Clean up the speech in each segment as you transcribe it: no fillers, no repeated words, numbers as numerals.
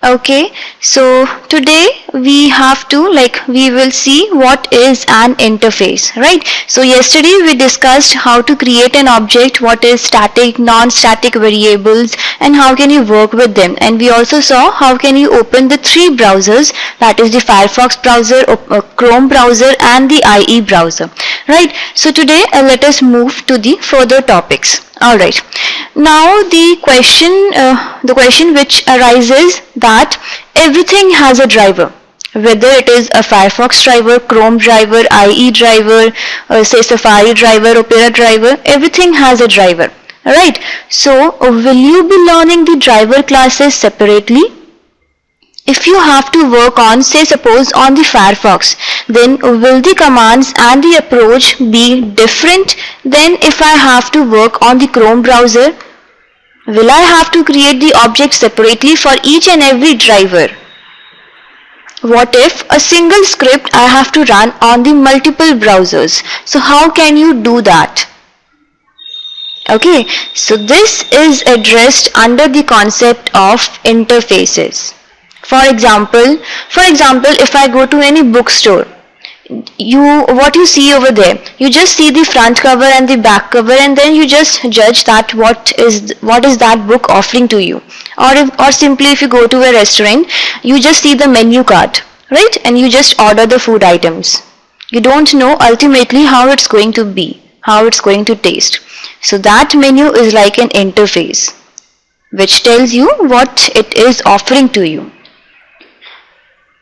Okay, so today we will see what is an interface, right? So yesterday we discussed how to create an object, what is static, non-static variables, and how can you work with them. And we also saw how can you open the three browsers, that is the Firefox browser, Chrome browser, and the IE browser, right? So today let us move to the further topics. All right. Now the question which arises that everything has a driver, whether it is a Firefox driver, Chrome driver, IE driver, say Safari driver, Opera driver, everything has a driver. Right. So will you be learning the driver classes separately? If you have to work on, say suppose on the Firefox, then will the commands and the approach be different than if I have to work on the Chrome browser? Will I have to create the object separately for each and every driver? What if a single script I have to run on the multiple browsers? So how can you do that? Okay, so this is addressed under the concept of interfaces. For example, if I go to any bookstore, what you see over there, you just see the front cover and the back cover, and then you just judge that what is that book offering to you. Or simply if you go to a restaurant, you just see the menu card, right? And you just order the food items. You don't know ultimately how it's going to be, how it's going to taste. So that menu is like an interface which tells you what it is offering to you.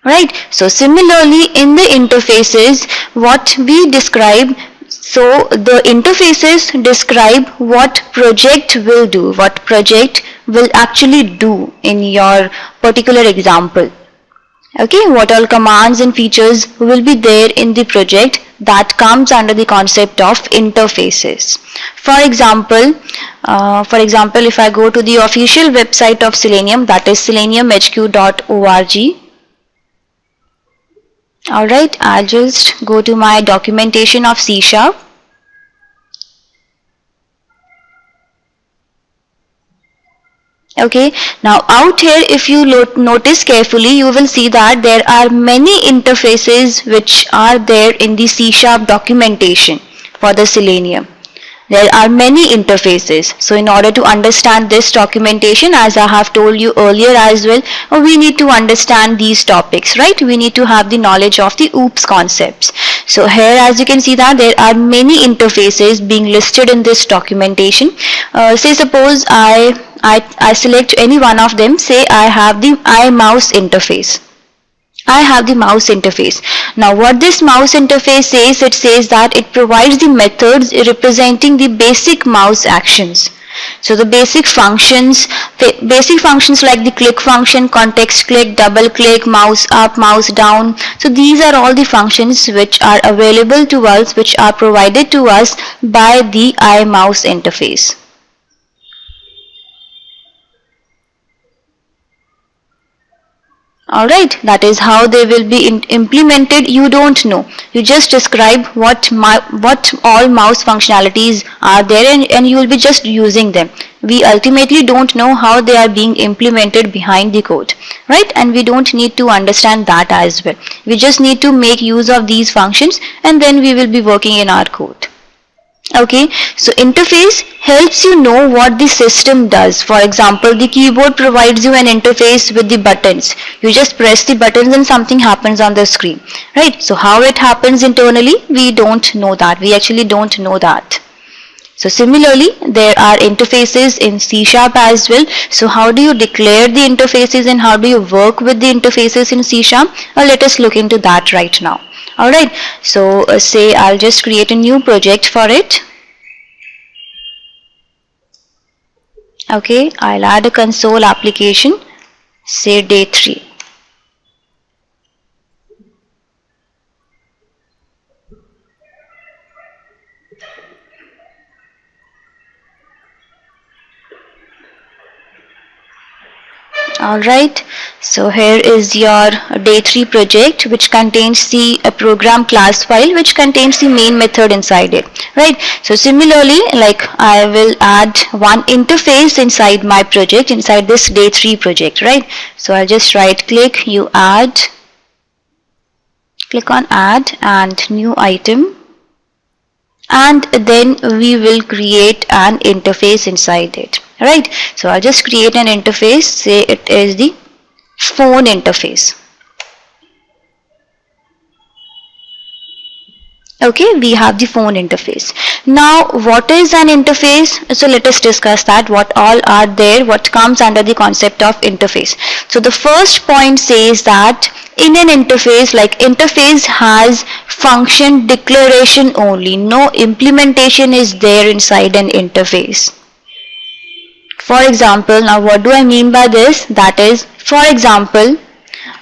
Right? So similarly in the interfaces, what we describe, so the interfaces describe what project will do, what project will actually do in your particular example. Okay, what all commands and features will be there in the project that comes under the concept of interfaces. For example, if I go to the official website of Selenium, that is seleniumhq.org. Alright, I'll just go to my documentation of C#. Okay, now out here if you notice carefully, you will see that there are many interfaces which are there in the C# documentation for the Selenium. There are many interfaces. So in order to understand this documentation, as I have told you earlier as well, we need to understand these topics, right? We need to have the knowledge of the OOPS concepts. So here as you can see that there are many interfaces being listed in this documentation. Say suppose I select any one of them, say I have the iMouse interface. I have the mouse interface. Now what this mouse interface says, it says that it provides the methods representing the basic mouse actions. So the basic functions like the click function, context click, double click, mouse up, mouse down. So these are all the functions which are available to us, which are provided to us by the iMouse interface. Alright, that is how they will be implemented. You don't know. You just describe what all mouse functionalities are there, and you will be just using them. We ultimately don't know how they are being implemented behind the code, right? And we don't need to understand that as well. We just need to make use of these functions, and then we will be working in our code. Okay, so interface helps you know what the system does. For example, the keyboard provides you an interface with the buttons. You just press the buttons and something happens on the screen, right? So how it happens internally, we don't know that. We actually don't know that. So similarly, there are interfaces in C# as well. So how do you declare the interfaces and how do you work with the interfaces in C#? Let us look into that right now. Alright, so say I'll just create a new project for it. Okay, I'll add a console application, say day 3. Alright, so here is your day 3 project, which contains the program class file, which contains the main method inside it, right? So similarly, like I will add one interface inside my project, inside this day 3 project, right? So I'll just right click, you add, click on add and new item, and then we will create an interface inside it, right? So I'll just create an interface, say it is the phone interface. Okay, we have the phone interface. Now what is an interface? So let us discuss that, what all are there, what comes under the concept of interface. So the first point says that in an interface, like interface has function declaration only, no implementation is there inside an interface. For example, now what do I mean by this? That is, for example,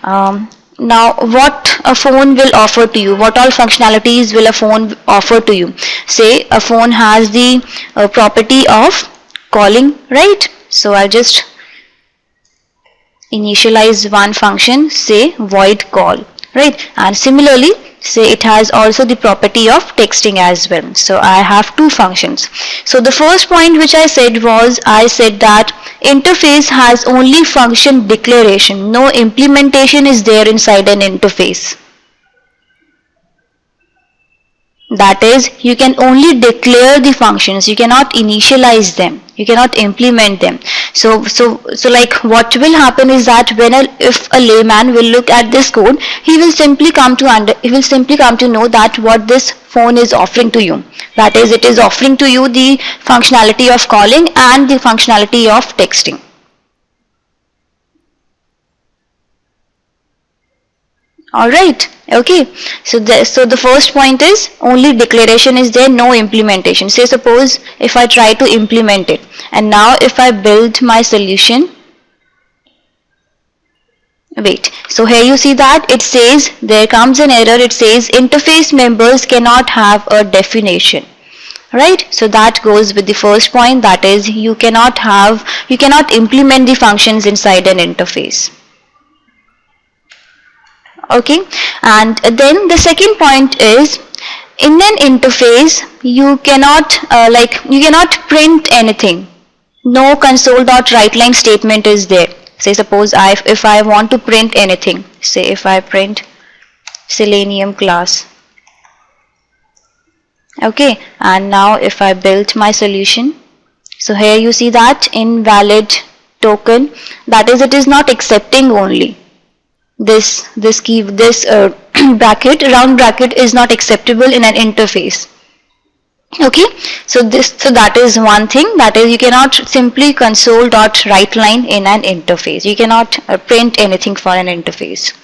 now what a phone will offer to you, what all functionalities will a phone offer to you? Say a phone has the property of calling, right? So I'll just initialize one function, say void call, right? And similarly, say it has also the property of texting as well. So I have two functions. So the first point which I said was, I said that interface has only function declaration, no implementation is there inside an interface. That is, you can only declare the functions, you cannot initialize them, you cannot implement them. So like what will happen is that if a layman will look at this code, he will simply come to know that what this phone is offering to you. That is, it is offering to you the functionality of calling and the functionality of texting. Alright, okay. So the first point is only declaration is there, no implementation. Say suppose if I try to implement it, and now if I build my solution, wait, so here you see that it says, there comes an error, it says interface members cannot have a definition. Right, so that goes with the first point, that is, you cannot implement the functions inside an interface. Okay, and then the second point is, in an interface you cannot print anything, no console.writeLine statement is there. Say suppose if I want to print anything, say if I print Selenium class, okay, and now if I build my solution, so here you see that invalid token, that is, it is not accepting only this bracket, round bracket is not acceptable in an interface. Okay, so that is one thing, that is, you cannot simply console.writeLine in an interface, you cannot print anything for an interface.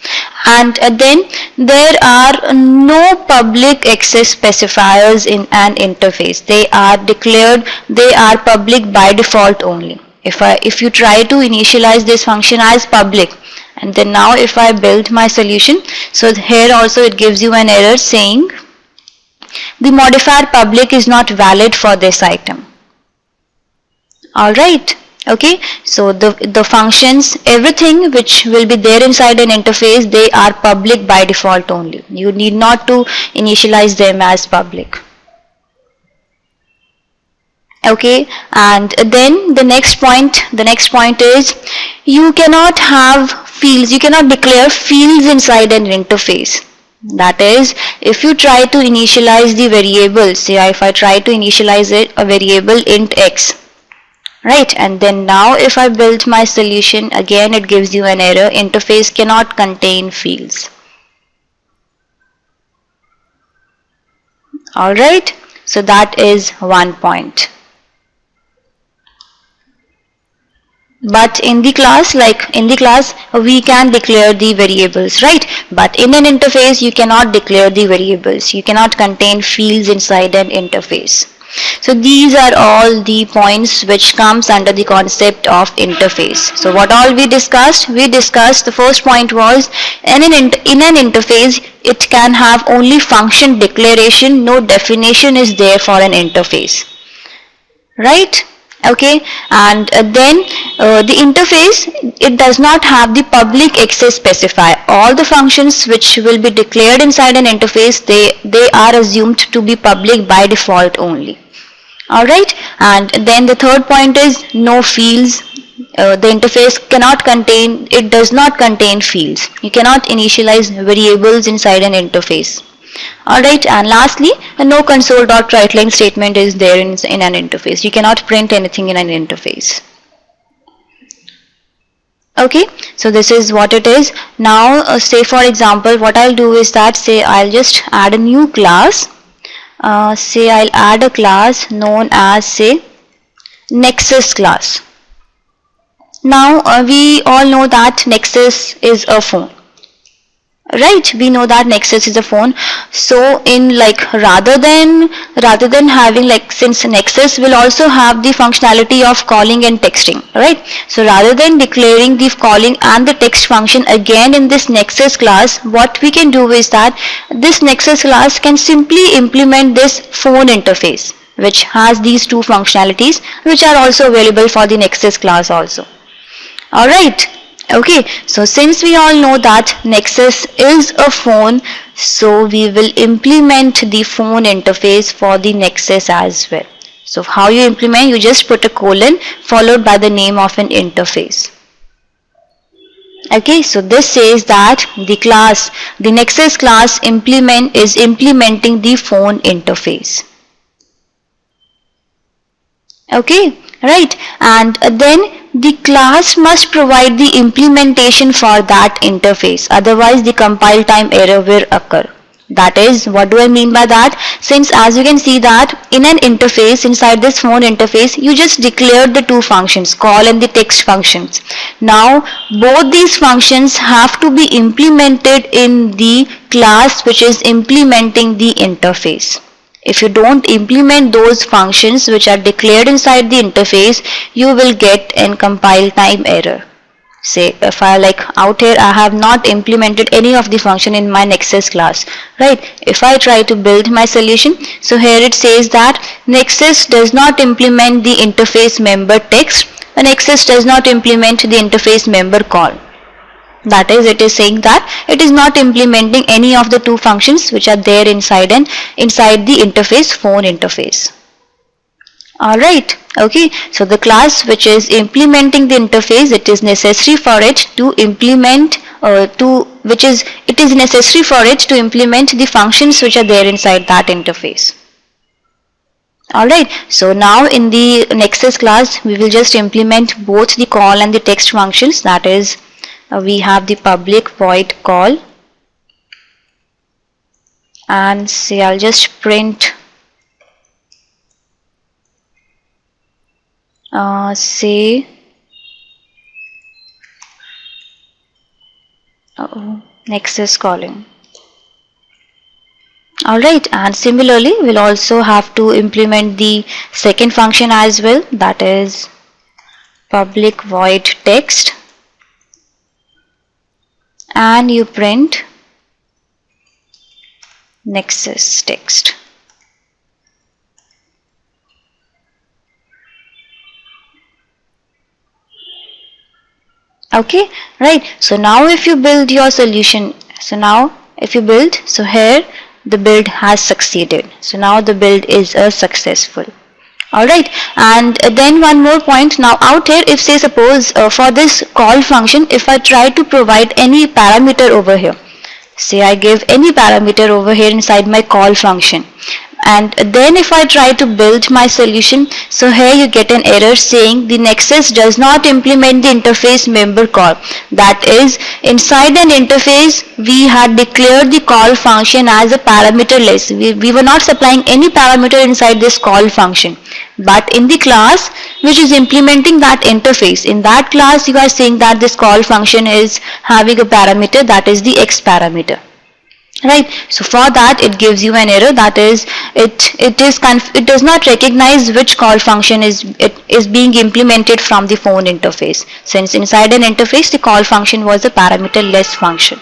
And then there are no public access specifiers in an interface, they are declared, they are public by default only. If you try to initialize this function as public, and then now if I build my solution, so here also it gives you an error saying the modifier public is not valid for this item. Alright, okay, so the functions, everything which will be there inside an interface, they are public by default only, you need not to initialize them as public. Okay, and then the next point is, you cannot have fields, you cannot declare fields inside an interface. That is, if you try to initialize the variable, say if I try to initialize a variable int x, right, and then now if I build my solution, again it gives you an error, interface cannot contain fields. Alright, so that is one point. But in the class, we can declare the variables, right? But in an interface, you cannot declare the variables. You cannot contain fields inside an interface. So these are all the points which comes under the concept of interface. So what all we discussed? We discussed, the first point was, in an interface, it can have only function declaration, no definition is there for an interface. Right? Okay, and then the interface, it does not have the public access specifier. All the functions which will be declared inside an interface, they are assumed to be public by default only. Alright, and then the third point is no fields. The interface cannot contain, it does not contain fields. You cannot initialize variables inside an interface. Alright, and lastly, no console.writeline statement is there in an interface. You cannot print anything in an interface. Okay, so this is what it is. Now, say for example, what I'll do is that, say I'll just add a new class. Say I'll add a class known as, say, Nexus class. Now, we all know that Nexus is a phone. Right, we know that Nexus is a phone. So in like rather than having, like, since Nexus will also have the functionality of calling and texting, right? So rather than declaring the calling and the text function again in this Nexus class, what we can do is that this Nexus class can simply implement this phone interface, which has these two functionalities, which are also available for the Nexus class also. Alright. Okay, so since we all know that Nexus is a phone, so we will implement the phone interface for the Nexus as well. So how you implement? You just put a colon followed by the name of an interface. Okay, so this says that the Nexus class is implementing the phone interface. Okay, right, and then the class must provide the implementation for that interface, otherwise the compile time error will occur. That is, what do I mean by that? Since as you can see that in an interface, inside this phone interface, you just declared the two functions, call and the text functions. Now both these functions have to be implemented in the class which is implementing the interface. If you don't implement those functions which are declared inside the interface, you will get a compile time error. Say if I out here, I have not implemented any of the function in my Nexus class, right? If I try to build my solution, so here it says that Nexus does not implement the interface member text, and Nexus does not implement the interface member call. That is, it is saying that it is not implementing any of the two functions which are there inside the interface, phone interface. Alright, okay, so the class which is implementing the interface, it is necessary for it to implement necessary for it to implement the functions which are there inside that interface. Alright, so now in the Nexus class, we will just implement both the call and the text functions. That is, we have the public void call, and say I'll just print Nexus calling. Alright, and similarly we'll also have to implement the second function as well, that is public void text, and you print Nexus text. Okay, right, so now if you build your solution, so here the build has succeeded, so now the build is successful. Alright, and then one more point. Now out here, if say suppose for this call function, if I try to provide any parameter over here, say I give any parameter over here inside my call function, and then if I try to build my solution, so here you get an error saying the Nexus does not implement the interface member call. That is, inside an interface we had declared the call function as a parameterless. We were not supplying any parameter inside this call function, but in the class which is implementing that interface, in that class you are saying that this call function is having a parameter, that is the X parameter. Right, so for that it gives you an error, that is it does not recognize which call function is being implemented from the phone interface, since inside an interface the call function was a parameterless function.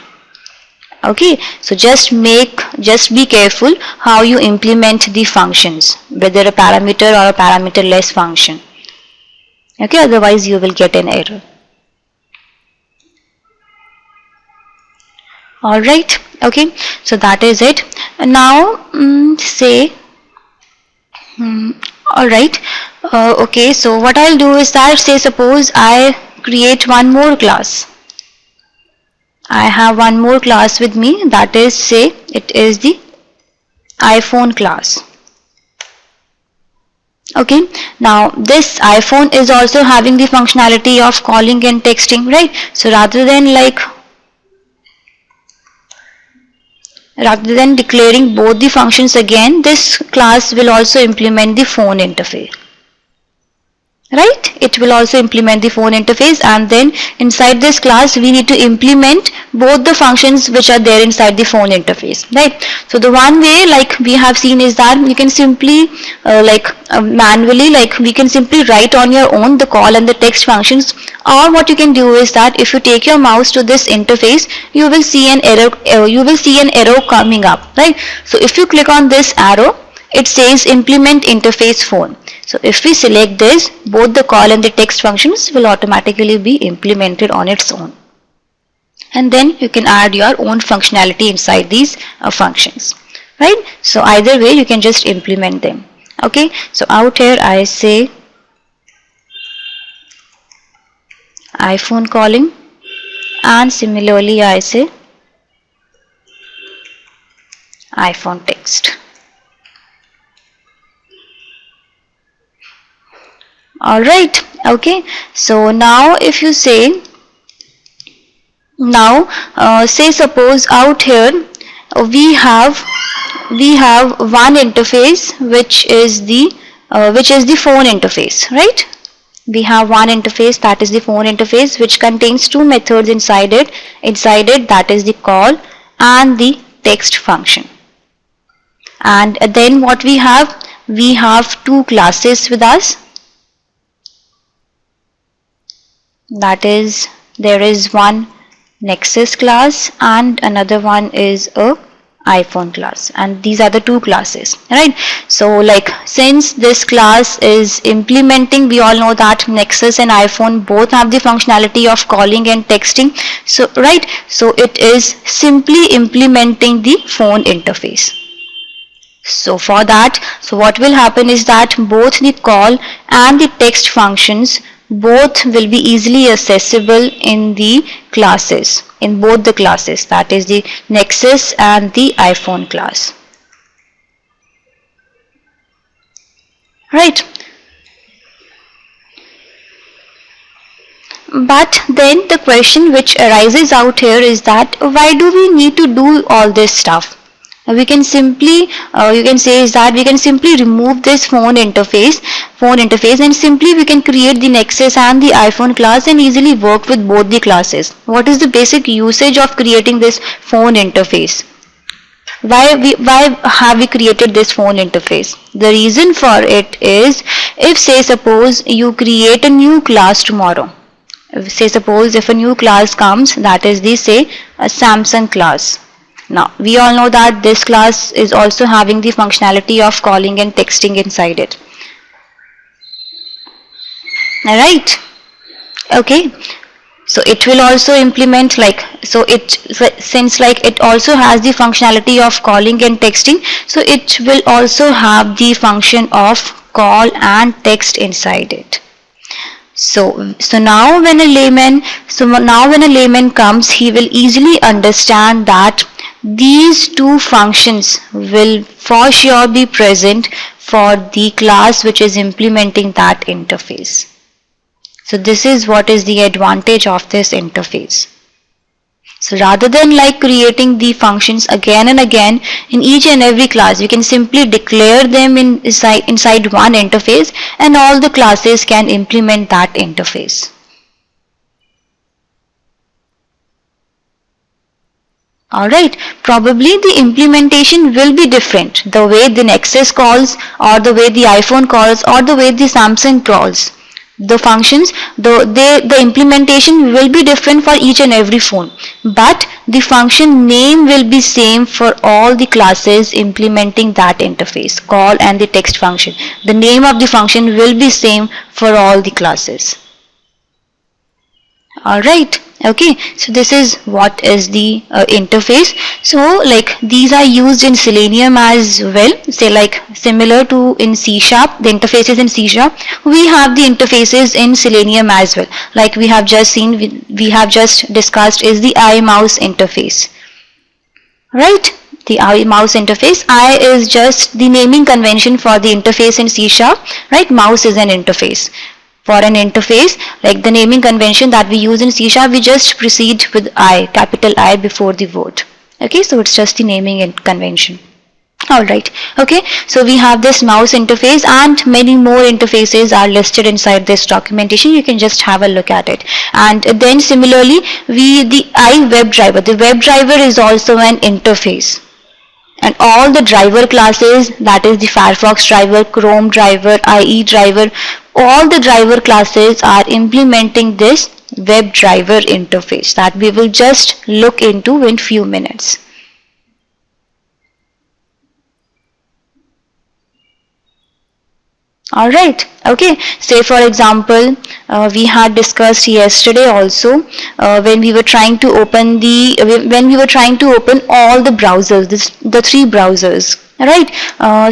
Okay, so just be careful how you implement the functions, whether a parameter or a parameterless function. Okay, otherwise you will get an error. Alright, okay, so that is it. And now say alright, okay, so what I'll do is that, say suppose I create one more class. I have one more class with me, that is, say it is the iPhone class. Okay, now this iPhone is also having the functionality of calling and texting, right? So rather than declaring both the functions again, this class will also implement the phone interface. Right? It will also implement the phone interface, and then inside this class we need to implement both the functions which are there inside the phone interface. Right? So the one way, like we have seen, is that you can simply manually, like we can simply write on your own the call and the text functions, or what you can do is that if you take your mouse to this interface, you will see an error coming up. Right? So if you click on this arrow, it says implement interface phone. So if we select this, both the call and the text functions will automatically be implemented on its own. And then you can add your own functionality inside these functions. Right? So either way you can just implement them. Okay, so out here I say iPhone calling, and similarly I say iPhone text. Alright, okay, so now if you say, now say suppose out here we have one interface which is the phone interface, right? We have one interface, that is the phone interface, which contains two methods inside it, that is the call and the text function. And then what we have two classes with us. That is, there is one Nexus class and another one is a iPhone class, and these are the two classes, right? So like, since this class is implementing, we all know that Nexus and iPhone both have the functionality of calling and texting, so right, so it is simply implementing the phone interface. So for that, so what will happen is that both the call and the text functions both will be easily accessible in the classes, in both the classes, that is the Nexus and the iPhone class. Right? But then the question which arises out here is that, why do we need to do all this stuff? We can simply, you can say is that we can simply remove this phone interface, and simply we can create the Nexus and the iPhone class and easily work with both the classes. What is the basic usage of creating this phone interface? Why have we created this phone interface? The reason for it is, if say suppose you create a new class tomorrow, say suppose if a new class comes, that is the, say, a Samsung class. Now, we all know that this class is also having the functionality of calling and texting inside it. Alright? Okay. So it will also implement, like, so it, since like it also has the functionality of calling and texting, so it will also have the function of call and text inside it. So now when a layman comes, he will easily understand that these two functions will for sure be present for the class which is implementing that interface. So this is what is the advantage of this interface. So rather than like creating the functions again and again in each and every class, we can simply declare them inside one interface, and all the classes can implement that interface. Alright, probably the implementation will be different, the way the Nexus calls, or the way the iPhone calls, or the way the Samsung calls. The functions, the implementation will be different for each and every phone, but the function name will be same for all the classes implementing that interface, call and the text function. The name of the function will be same for all the classes. Alright, okay, so this is what is the interface. So like these are used in Selenium as well, say like similar to in C#, the interfaces in C#, we have the interfaces in Selenium as well. Like we have just seen, we have just discussed is the iMouse interface, right? The iMouse interface, I is just the naming convention for the interface in C#, right? Mouse is an interface. For an interface, like the naming convention that we use in C#, we just proceed with I, capital I before the word. Okay, so it's just the naming convention. Alright, okay, so we have this mouse interface and many more interfaces are listed inside this documentation. You can just have a look at it. And then similarly, the iWebDriver, the WebDriver is also an interface. And all the driver classes, that is the Firefox driver, Chrome driver, IE driver, all the driver classes are implementing this WebDriver interface that we will just look into in few minutes. Alright, okay, say for example, we had discussed yesterday also when we were trying to open all the browsers, the three browsers, right?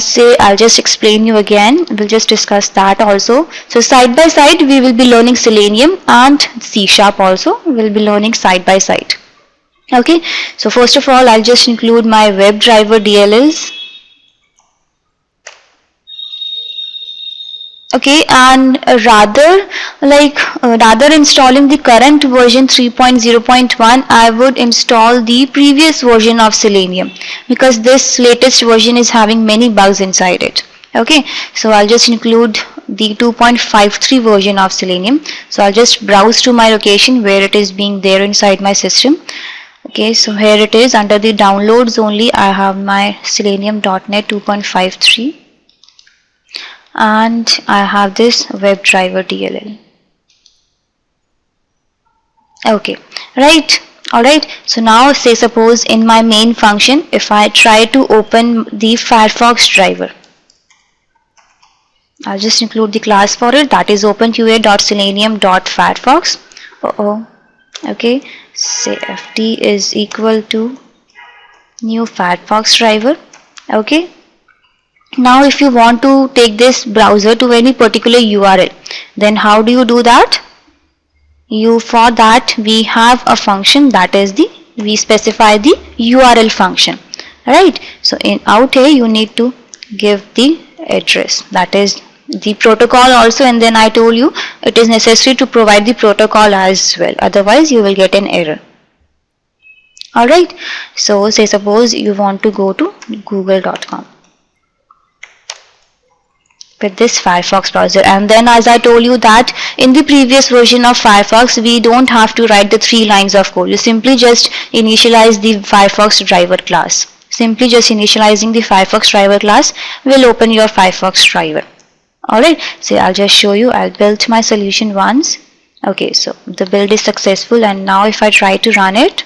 Say I'll just explain you again, we'll just discuss that also. So side by side we will be learning Selenium and C# also, we'll be learning side by side. Okay, so first of all I'll just include my WebDriver DLLs. Okay, and rather installing the current version 3.0.1, I would install the previous version of Selenium because this latest version is having many bugs inside it. Okay, so I'll just include the 2.53 version of Selenium. So I'll just browse to my location where it is being there inside my system. Okay, so here it is under the downloads only. I have my Selenium.NET 2.53. and I have this WebDriver DLL. Okay, right, alright, so now say suppose in my main function, if I try to open the Firefox driver, I'll just include the class for it, that is openqa.selenium.firefox. Okay, say ft is equal to new Firefox driver. Okay, now if you want to take this browser to any particular URL, then how do you do that? For that we have a function, that is we specify the URL function, right? So in out here you need to give the address, that is the protocol also, and then I told you it is necessary to provide the protocol as well, otherwise you will get an error. Alright, so say suppose you want to go to google.com with this Firefox browser, and then as I told you that in the previous version of Firefox we don't have to write the 3 lines of code. You simply just initialize the Firefox driver class. Simply just initializing the Firefox driver class will open your Firefox driver. Alright, so I'll just show you. I'll build my solution once. Okay, so the build is successful, and now if I try to run it,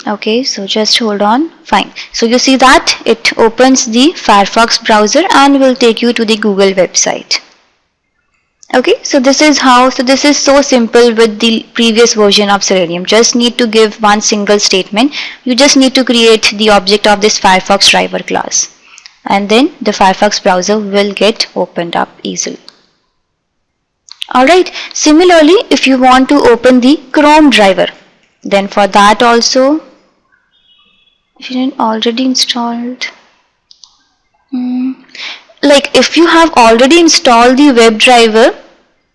okay, so just hold on. Fine, so you see that it opens the Firefox browser and will take you to the Google website. Okay, so this is how, this is so simple with the previous version of Selenium. Just need to give one single statement. You just need to create the object of this Firefox driver class, and then the Firefox browser will get opened up easily. Alright, similarly if you want to open the Chrome driver, then for that also, if you didn't already installed, like if you have already installed the WebDriver,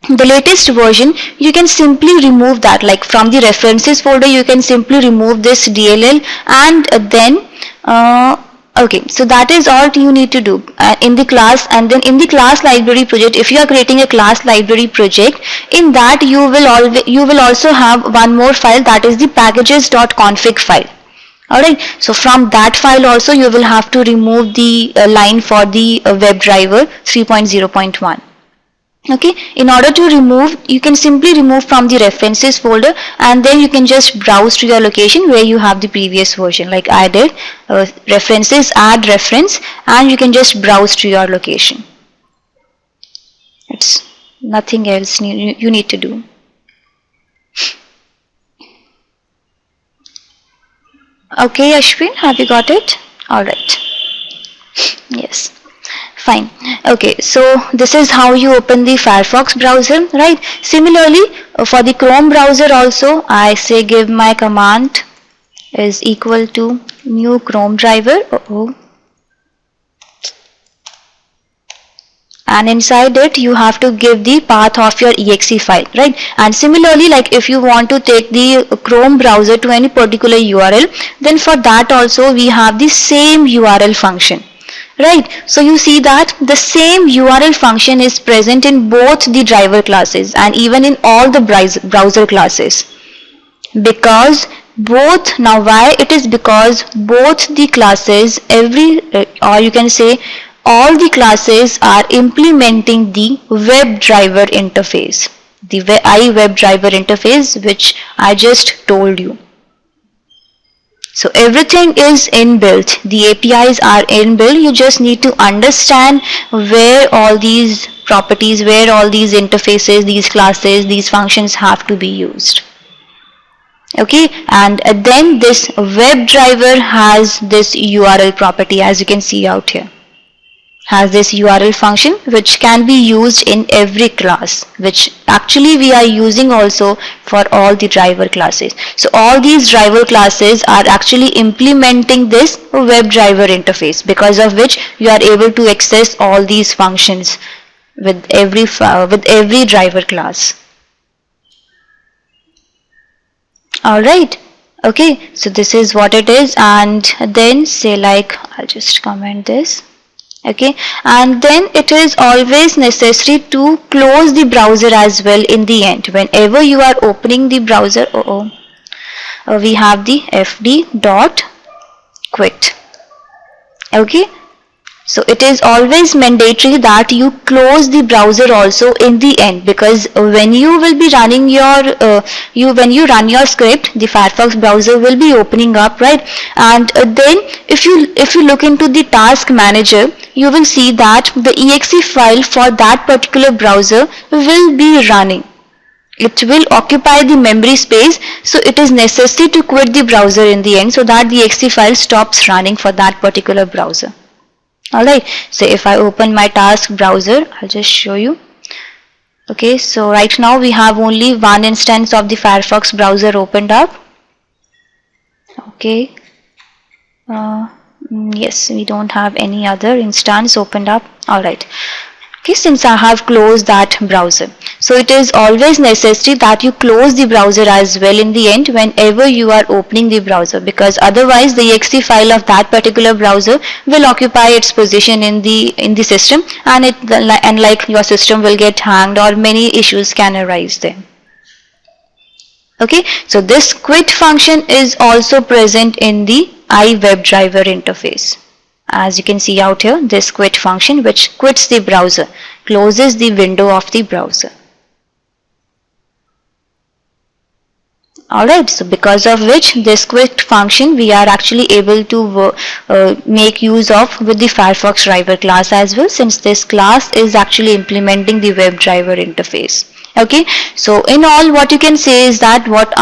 the latest version, you can simply remove that, like from the references folder you can simply remove this DLL, and then Okay, so that is all you need to do in the class. And then in the class library project, if you are creating a class library project, in that you will also have one more file, that is the packages.config file. Alright, so from that file also you will have to remove the line for the WebDriver 3.0.1. Okay, in order to remove, you can simply remove from the references folder, and then you can just browse to your location where you have the previous version, like I did. References, add reference, and you can just browse to your location. It's nothing else you need to do. Okay, Ashwin, have you got it? All right. Yes. Fine. Okay, so this is how you open the Firefox browser, right? Similarly, for the Chrome browser also, I say give my command is equal to new Chrome driver. And inside it you have to give the path of your exe file, right? And similarly, like if you want to take the Chrome browser to any particular URL, then for that also we have the same URL function. Right, so you see that the same URL function is present in both the driver classes and even in all the browser classes. Because both, now why it is because both the classes, or you can say all the classes are implementing the WebDriver interface, the iWebDriver interface which I just told you. So everything is inbuilt, the APIs are inbuilt, you just need to understand where all these properties, where all these interfaces, these classes, these functions have to be used. Okay, and then this WebDriver has this URL property, as you can see out here. Has this URL function which can be used in every class, which actually we are using also for all the driver classes. So all these driver classes are actually implementing this WebDriver interface, because of which you are able to access all these functions with every driver class. Alright, okay, so this is what it is, and then say like, I'll just comment this. Okay, and then it is always necessary to close the browser as well in the end. Whenever you are opening the browser, we have the fd.quit. Okay, so it is always mandatory that you close the browser also in the end, because when you will be running your when you run your script, the Firefox browser will be opening up, right? And then if you look into the task manager, you will see that the exe file for that particular browser will be running. It will occupy the memory space, so it is necessary to quit the browser in the end so that the exe file stops running for that particular browser. Alright, so if I open my task browser, I'll just show you. Okay, so right now we have only one instance of the Firefox browser opened up. Okay, yes, we don't have any other instance opened up. Alright, okay, since I have closed that browser, so it is always necessary that you close the browser as well in the end whenever you are opening the browser, because otherwise the exe file of that particular browser will occupy its position in the system, and like your system will get hanged or many issues can arise there. Okay, so this quit function is also present in the iWebDriver interface. As you can see out here, this quit function which quits the browser, closes the window of the browser. Alright, so because of which this quit function we are actually able to make use of with the Firefox driver class as well, since this class is actually implementing the WebDriver interface. Okay, so in all, what you can say is that what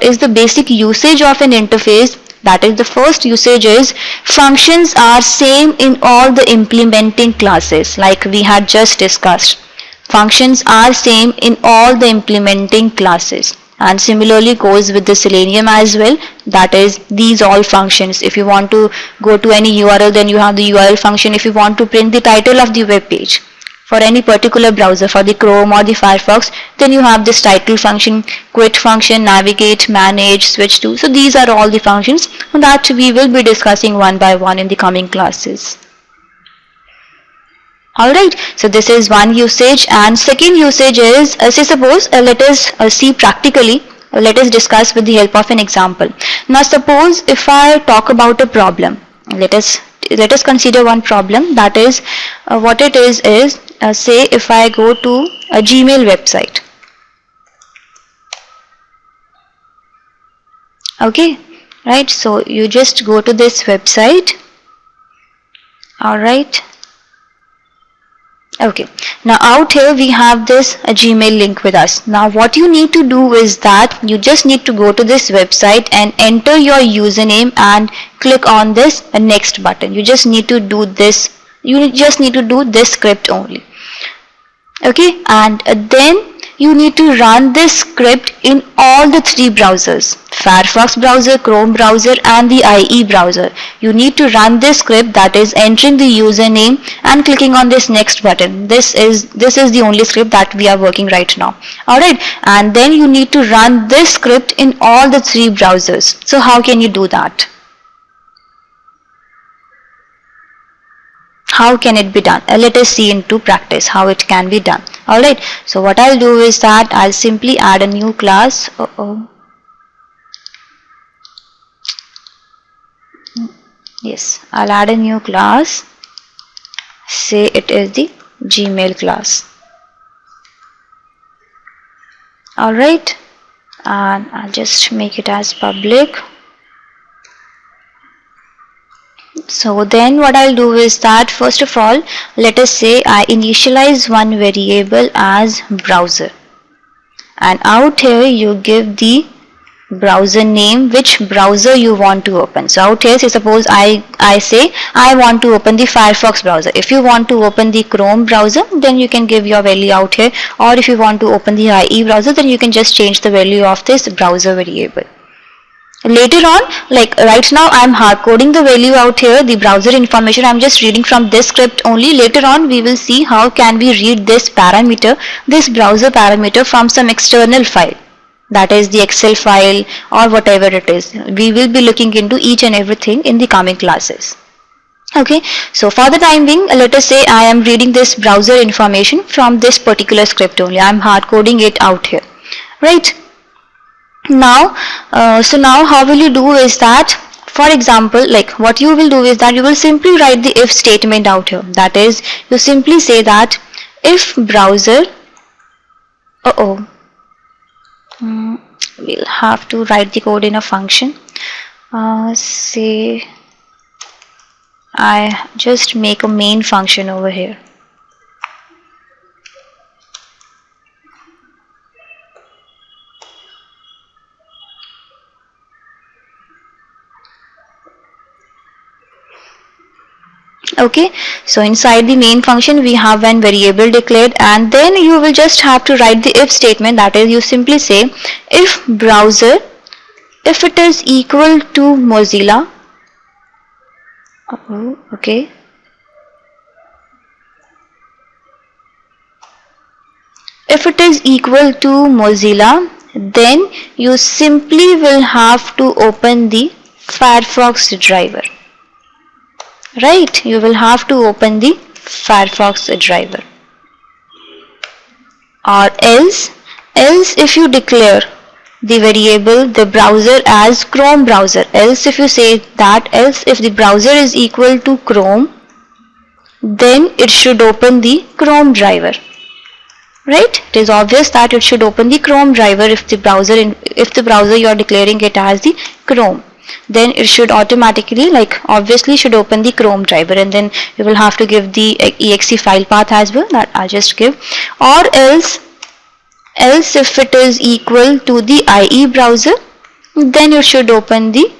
is the basic usage of an interface? That is, the first usage is functions are same in all the implementing classes, like we had just discussed. Functions are same in all the implementing classes, and similarly goes with the Selenium as well. That is, these all functions. If you want to go to any URL, then you have the URL function. If you want to print the title of the web page, for any particular browser, for the Chrome or the Firefox, then you have this title function, quit function, navigate, manage, switch to. So these are all the functions that we will be discussing one by one in the coming classes. Alright, so this is one usage, and second usage is, say suppose, let us see practically, let us discuss with the help of an example. Now suppose if I talk about a problem, let us consider one problem, that is what it is say if I go to a Gmail website. Okay, right, so you just go to this website. Alright. Okay, now out here we have this Gmail link with us. Now what you need to do is that you just need to go to this website and enter your username and click on this next button. You just need to do this. You just need to do this script only. Okay, and then you need to run this script in all the three browsers, Firefox browser, Chrome browser and the IE browser. You need to run this script, that is entering the username and clicking on this next button. This is the only script that we are working right now. Alright, and then you need to run this script in all the three browsers. So how can you do that? How can it be done? Let us see into practice how it can be done. Alright, so what I'll do is that I'll simply add a new class. Yes, I'll add a new class. Say it is the Gmail class. Alright, and I'll just make it as public. So then what I'll do is that first of all, let us say I initialize one variable as browser, and out here you give the browser name, which browser you want to open. So out here, say suppose I say I want to open the Firefox browser. If you want to open the Chrome browser, then you can give your value out here, or if you want to open the IE browser, then you can just change the value of this browser variable. Later on, like right now I'm hard coding the value out here, the browser information I'm just reading from this script only. Later on we will see how can we read this parameter, this browser parameter, from some external file, that is the Excel file or whatever it is. We will be looking into each and everything in the coming classes. Okay, so for the time being, let us say I am reading this browser information from this particular script only. I'm hard coding it out here, right? Now, so now how will you do is that, for example, like what you will do is that you will simply write the if statement out here. That is, you simply say that if browser, we'll have to write the code in a function. Say I just make a main function over here. Okay, so inside the main function we have one variable declared, and then you will just have to write the if statement. That is, you simply say if browser, if it is equal to Mozilla, okay, if it is equal to Mozilla, then you simply will have to open the Firefox driver. Right, you will have to open the Firefox driver, or else if you declare the variable, the browser, as Chrome browser, else if you say that, else if the browser is equal to Chrome, then it should open the Chrome driver. Right, it is obvious that it should open the Chrome driver if the browser you are declaring it as the Chrome. Then it should automatically, like obviously should open the Chrome driver, and then you will have to give the exe file path as well, that I'll just give. Or else if it is equal to the IE browser, then you should open the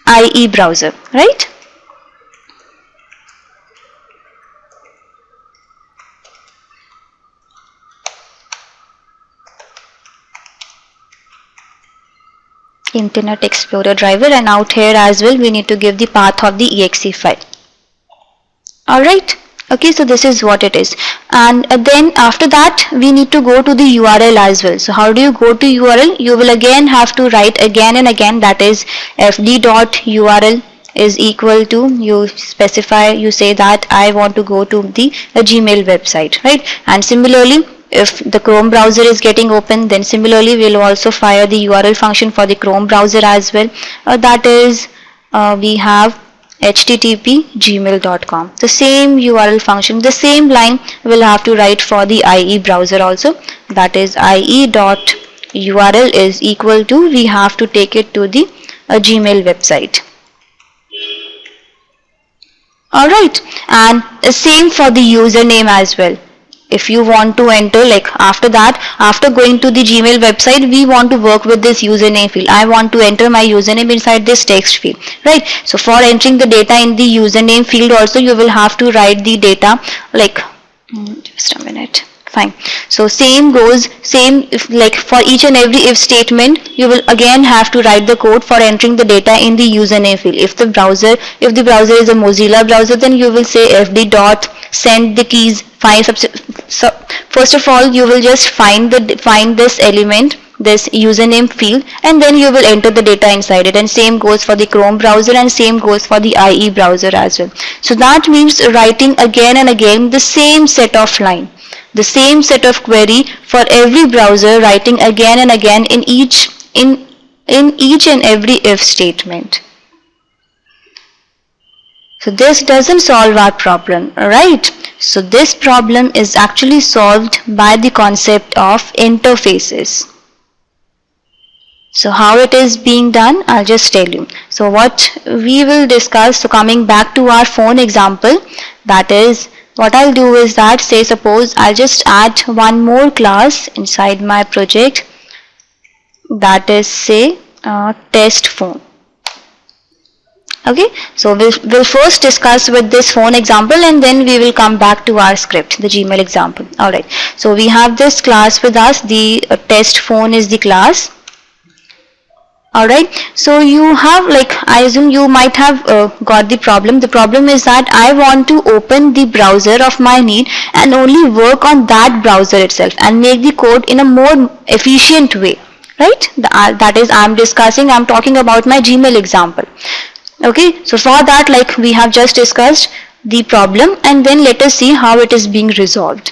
IE browser, right? Internet Explorer driver, and out here as well we need to give the path of the exe file. Alright. Okay, so this is what it is. And then after that, we need to go to the URL as well. So how do you go to URL? You will again have to write again and again, that is fd.url is equal to, you specify, you say that I want to go to the Gmail website, right? And similarly, if the Chrome browser is getting open, then similarly we'll also fire the URL function for the Chrome browser as well. That is, we have http gmail.com. The same URL function, the same line we'll have to write for the IE browser also. That is ie.url is equal to, we have to take it to the Gmail website. Alright, and same for the username as well. If you want to enter, like after that, after going to the Gmail website, we want to work with this username field. I want to enter my username inside this text field, right? So for entering the data in the username field also, you will have to write the data, like, just a minute. Fine. So same goes, same if, like for each and every if statement, you will again have to write the code for entering the data in the username field. If the browser is a Mozilla browser, then you will say fd dot send the keys. So first of all, you will just find this element, this username field, and then you will enter the data inside it. And same goes for the Chrome browser, and same goes for the IE browser as well. So that means writing again and again the same set of line, the same set of query for every browser, writing again and again in each and every if statement. So this doesn't solve our problem, right? So this problem is actually solved by the concept of interfaces. So how it is being done, I'll just tell you. So what we will discuss, so coming back to our phone example, that is, what I'll do is that, say suppose I'll just add one more class inside my project, that is, say test phone. Okay, so we'll first discuss with this phone example, and then we will come back to our script, the Gmail example. Alright, so we have this class with us, the test phone is the class. Alright, so you have, like, I assume you might have got the problem. The problem is that I want to open the browser of my need and only work on that browser itself and make the code in a more efficient way, right? That is, I'm talking about my Gmail example. Okay, so for that, like we have just discussed the problem, and then let us see how it is being resolved.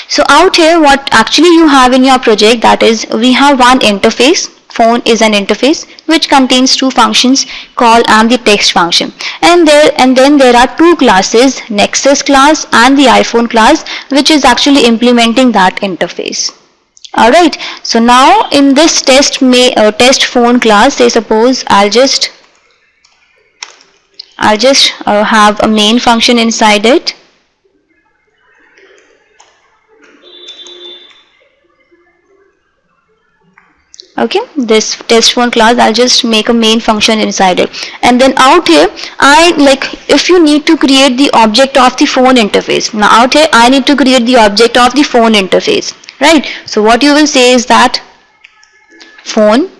So out here, what actually you have in your project, that is, we have one interface. Phone is an interface which contains two functions, call and the text function, and then there are two classes, Nexus class and the iPhone class, which is actually implementing that interface. Alright, so now in this test phone class, say suppose I'll just have a main function inside it. Okay, this test phone class, I'll just make a main function inside it. And then out here, if you need to create the object of the phone interface. Now out here, I need to create the object of the phone interface, right? So what you will say is that phone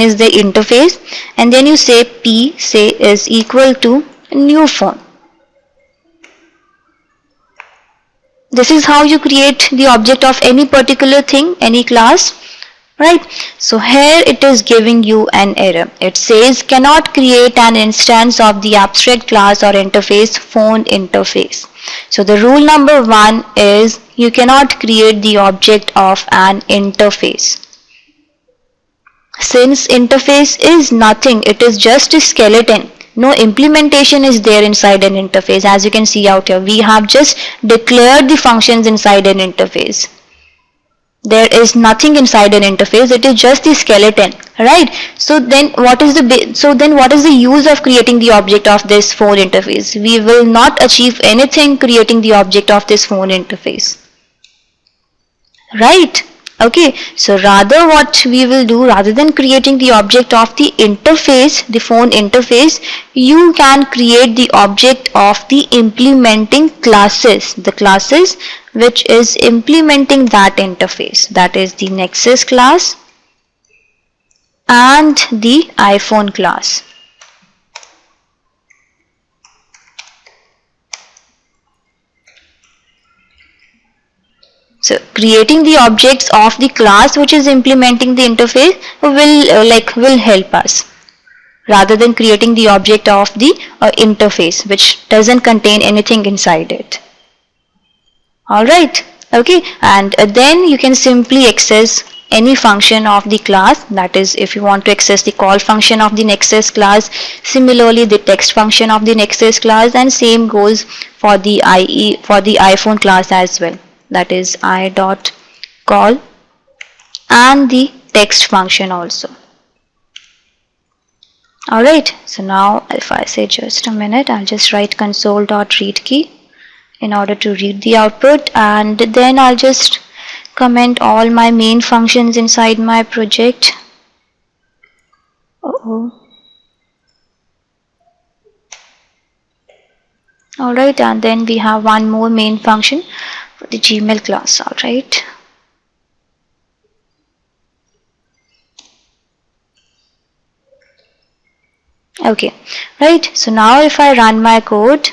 is the interface, and then you say p, say is equal to new phone. This is how you create the object of any particular thing, any class, right? So here it is giving you an error. It says cannot create an instance of the abstract class or interface phone interface. So the rule number 1 is you cannot create the object of an interface. Since interface is nothing, it is just a skeleton. No implementation is there inside an interface. As you can see out here, we have just declared the functions inside an interface. There is nothing inside an interface. It is just the skeleton, right? So then what is the use of creating the object of this phone interface? We will not achieve anything creating the object of this phone interface, right? Okay, so rather what we will do, rather than creating the object of the interface, the phone interface, you can create the object of the implementing classes, the classes which is implementing that interface, that is the Nexus class and the iPhone class. So creating the objects of the class which is implementing the interface will help us, rather than creating the object of the interface which doesn't contain anything inside it. Alright, okay, and then you can simply access any function of the class. That is, if you want to access the call function of the Nexus class, similarly the text function of the Nexus class, and same goes for the iPhone class as well. That is i.call and the text function also. Alright, so now if I say just a minute, I'll just write console.readKey in order to read the output, and then I'll just comment all my main functions inside my project. Alright, and then we have one more main function for the Gmail class. Alright. Okay, right, so now if I run my code,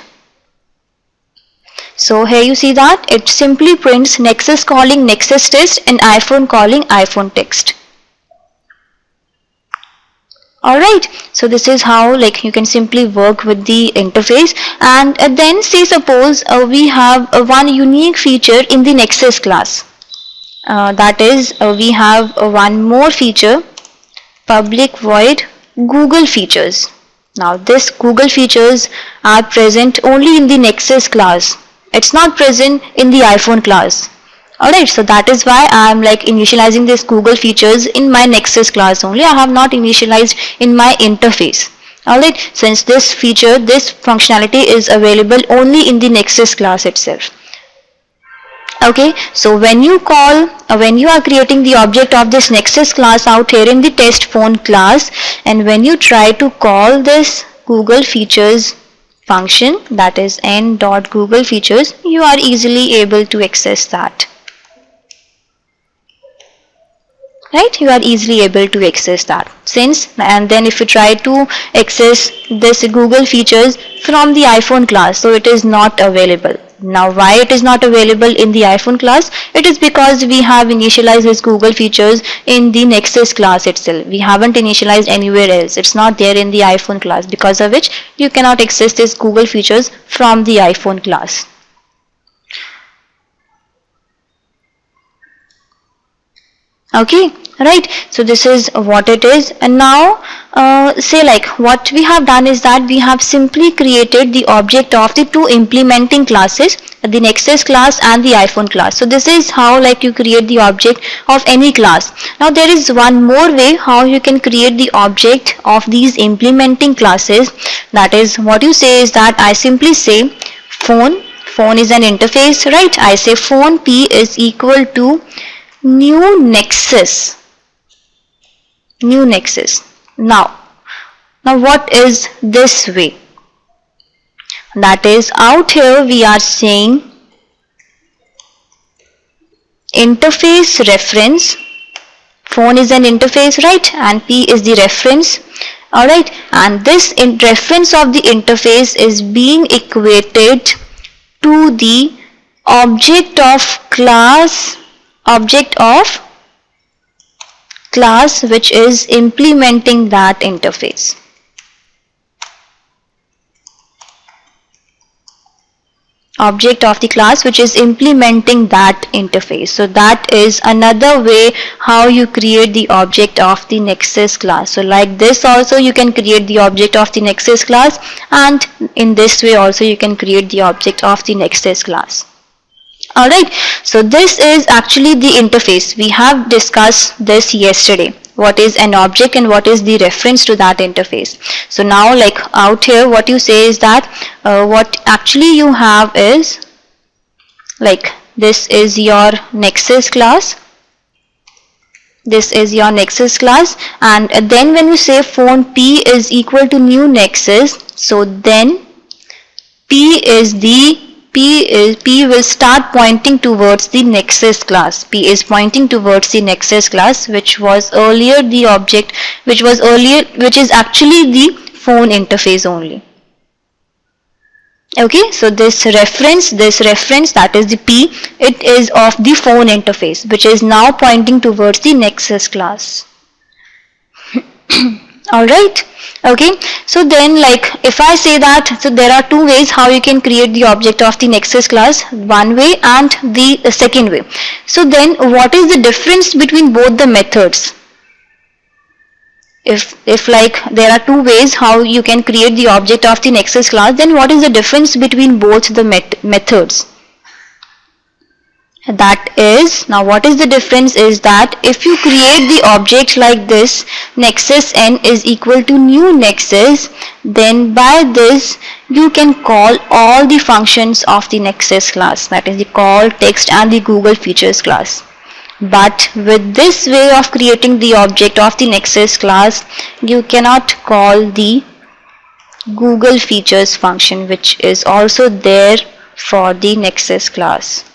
so here you see that it simply prints Nexus calling Nexus test and iPhone calling iPhone text. Alright, so this is how you can simply work with the interface. And then say suppose we have one unique feature in the Nexus class. That is, we have one more feature, public void Google features. Now this Google features are present only in the Nexus class. It's not present in the iPhone class. Alright, so that is why I am initializing this Google features in my Nexus class only. I have not initialized in my interface. Alright, since this feature, this functionality is available only in the Nexus class itself. Okay, so when you are creating the object of this Nexus class out here in the test phone class, and when you try to call this Google features function, that is n.googleFeatures, you are easily able to access that. Right, you are easily able to access that. And then if you try to access this Google features from the iPhone class, so it is not available. Now why it is not available in the iPhone class? It is because we have initialized this Google features in the Nexus class itself. We haven't initialized anywhere else. It's not there in the iPhone class, because of which you cannot access this Google features from the iPhone class. Okay, right, so this is what it is. And now say what we have done is that we have simply created the object of the two implementing classes, the Nexus class and the iPhone class. So this is how you create the object of any class. Now there is one more way how you can create the object of these implementing classes. That is, what you say is that I simply say phone is an interface, right? I say phone P is equal to new Nexus. Now what is this way? That is, out here we are saying interface reference. Phone is an interface, right? And P is the reference. Alright, and this reference of the interface is being equated to the object of class which is implementing that interface. Object of the class which is implementing that interface. So that is another way how you create the object of the Nexus class. So like this also you can create the object of the Nexus class, and in this way also you can create the object of the Nexus class. Alright, so this is actually the interface. We have discussed this yesterday. What is an object and what is the reference to that interface. So now out here what you say is that what actually you have is this is your Nexus class. This is your Nexus class, and then when you say phone P is equal to new Nexus, so then P will start pointing towards the Nexus class. P is pointing towards the Nexus class, which was earlier the object, which is actually the phone interface only. Okay, so this reference that is the P, it is of the phone interface, which is now pointing towards the Nexus class. Alright, okay, so then like if I say that, so there are two ways how you can create the object of the Nexus class, one way and the second way. So then what is the difference between both the methods? If like there are two ways how you can create the object of the Nexus class, then what is the difference between both the methods? That is, now what is the difference is that if you create the object like this, nexus n is equal to new nexus, then by this you can call all the functions of the Nexus class, that is the call, text and the Google features class. But with this way of creating the object of the Nexus class, you cannot call the Google features function, which is also there for the Nexus class.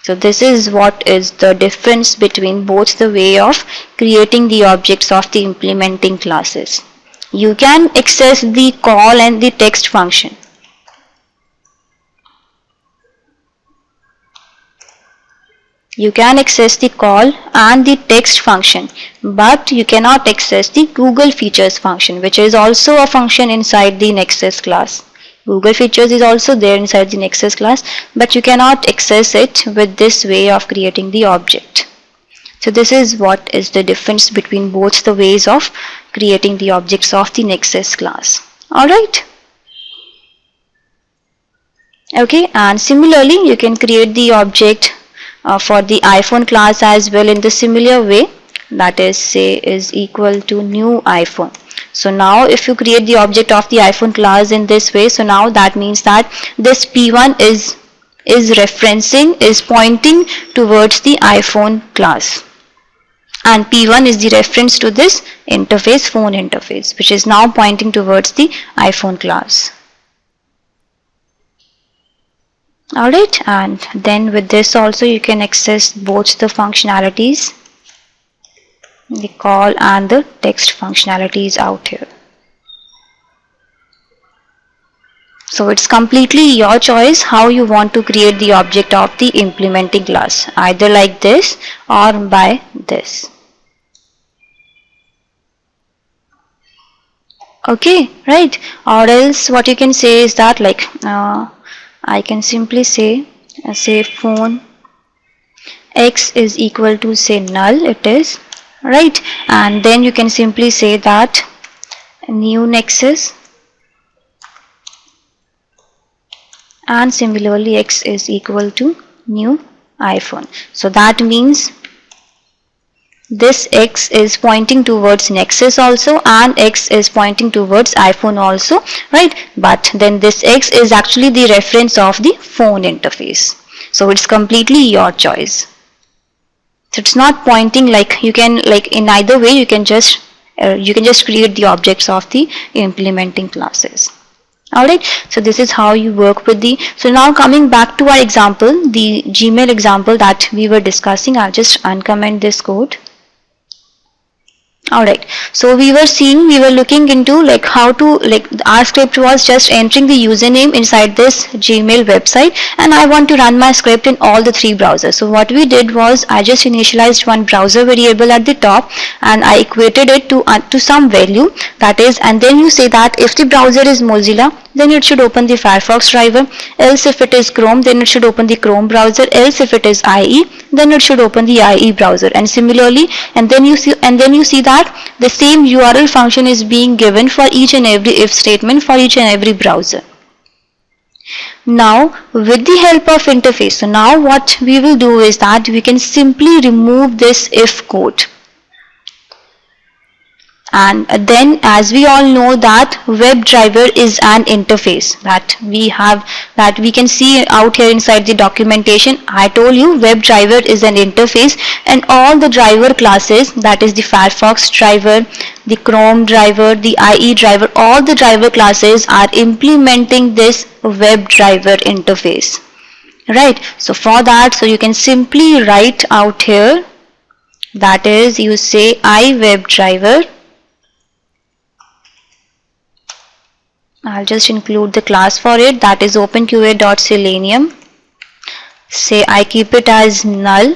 So this is what is the difference between both the way of creating the objects of the implementing classes. You can access the call and the text function. You can access the call and the text function, but you cannot access the Google features function, which is also a function inside the Nexus class. Google features is also there inside the Nexus class, but you cannot access it with this way of creating the object. So this is what is the difference between both the ways of creating the objects of the Nexus class. Alright. Okay, and similarly you can create the object for the iPhone class as well in the similar way, that is say is equal to new iPhone. So now if you create the object of the iPhone class in this way, so now that means that this P1 is pointing towards the iPhone class, and P1 is the reference to this interface, phone interface, which is now pointing towards the iPhone class. Alright, and then with this also you can access both the functionalities, the call and the text functionalities out here. So it's completely your choice how you want to create the object of the implementing class, either like this or by this. Okay, right, or else what you can say is that like I can simply say phone x is equal to say null, it is, right, and then you can simply say that new nexus, and similarly x is equal to new iPhone. So that means this x is pointing towards Nexus also, and x is pointing towards iPhone also, right, but then this x is actually the reference of the phone interface. So it's completely your choice. So it's not pointing like you can, like in either way you can just create the objects of the implementing classes. Alright, so this is how you work with the, so now coming back to our example, the Gmail example that we were discussing, I'll just uncomment this code. Alright, so we were looking into like how to, like our script was just entering the username inside this Gmail website, and I want to run my script in all the three browsers. So what we did was I just initialized one browser variable at the top, and I equated it to some value, that is, and then you say that if the browser is Mozilla, then it should open the Firefox driver, else if it is Chrome, then it should open the Chrome browser, else if it is IE, then it should open the IE browser, and similarly, and then you see that the same URL function is being given for each and every if statement for each and every browser. Now with the help of interface, so now what we will do is that we can simply remove this if code. And then as we all know that WebDriver is an interface that we can see out here inside the documentation. I told you WebDriver is an interface, and all the driver classes, that is the Firefox driver, the Chrome driver, the IE driver, all the driver classes are implementing this WebDriver interface, right? So for that, so you can simply write out here, that is you say iWebDriver I'll just include the class for it, that is openqa.selenium. Say I keep it as null.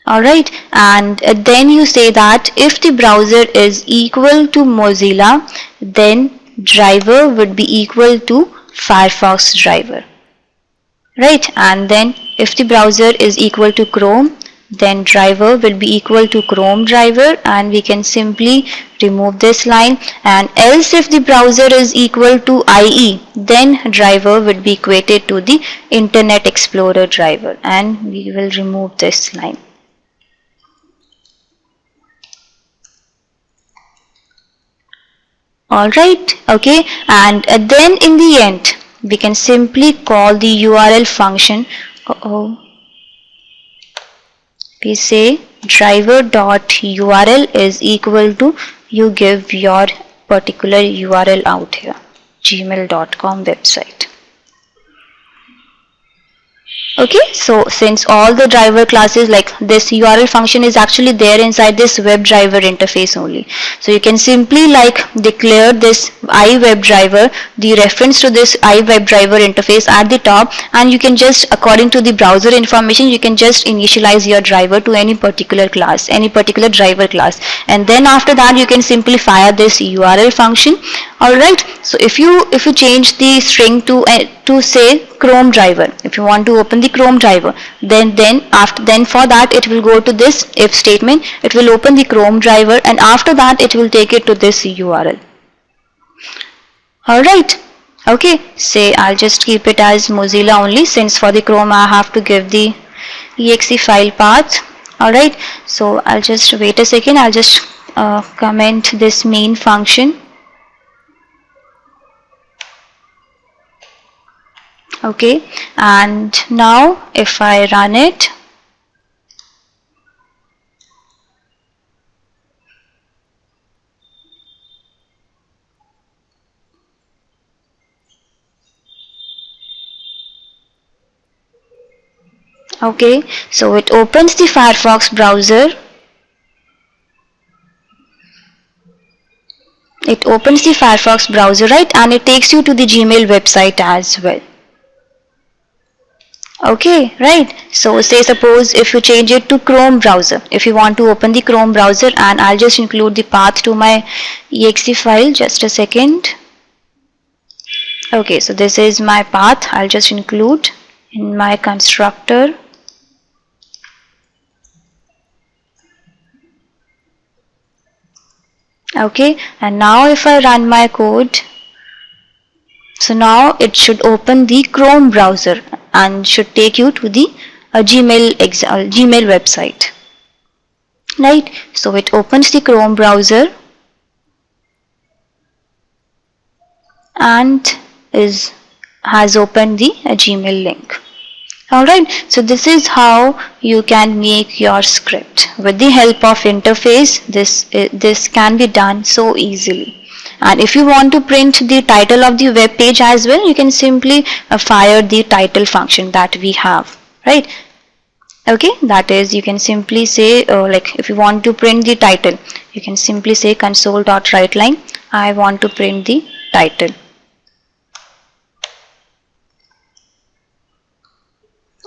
Alright, and then you say that if the browser is equal to Mozilla, then driver would be equal to Firefox driver. Right, and then if the browser is equal to Chrome, then driver will be equal to Chrome driver, and we can simply remove this line. And else if the browser is equal to IE, then driver would be equated to the Internet Explorer driver, and we will remove this line. Alright, okay, and then in the end we can simply call the URL function. We say driver.url is equal to, you give your particular URL out here, gmail.com website. Okay, so since all the driver classes, like this URL function is actually there inside this WebDriver interface only. So you can simply like declare this iWebDriver, the reference to this iWebDriver interface at the top, and you can just, according to the browser information, you can just initialize your driver to any particular class, any particular driver class, and then after that you can simply fire this URL function. Alright, so if you change the string to say Chrome driver, if you want to open the Chrome driver, then for that it will go to this if statement, it will open the Chrome driver, and after that it will take it to this URL. Alright, okay, say I'll just keep it as Mozilla only, since for the Chrome I have to give the exe file path. Alright, so I'll just wait a second, I'll just comment this main function. Okay, and now if I run it, okay, so it opens the Firefox browser. It opens the Firefox browser, right, and it takes you to the Gmail website as well. Okay, right, so say suppose if you change it to Chrome browser, if you want to open the Chrome browser, and I'll just include the path to my exe file, just a second. Okay, so this is my path, I'll just include in my constructor. Okay, and now if I run my code, so now it should open the Chrome browser and should take you to the Gmail website. Right, so it opens the Chrome browser and has opened the Gmail link. Alright, so this is how you can make your script. With the help of interface, this can be done so easily. And if you want to print the title of the web page as well, you can simply fire the title function that we have, right? Okay, that is, you can simply say like if you want to print the title, you can simply say console.writeline, I want to print the title.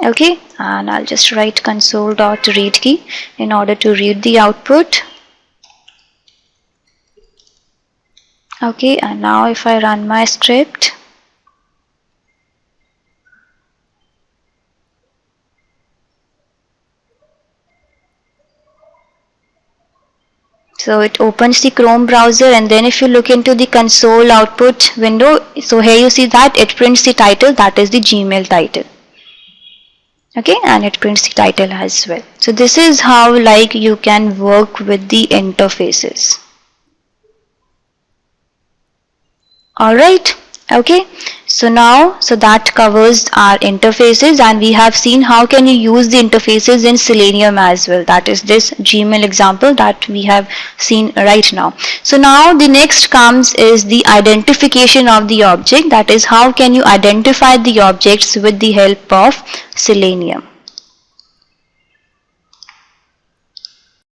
Okay, and I'll just write console.read key in order to read the output. Okay, and now if I run my script, so it opens the Chrome browser, and then if you look into the console output window, so here you see that it prints the title, that is the Gmail title. Okay, and it prints the title as well. So this is how like you can work with the interfaces. Alright, okay, so now that covers our interfaces, and we have seen how can you use the interfaces in Selenium as well. That is this Gmail example that we have seen right now. So now the next comes is the identification of the object, that is how can you identify the objects with the help of Selenium.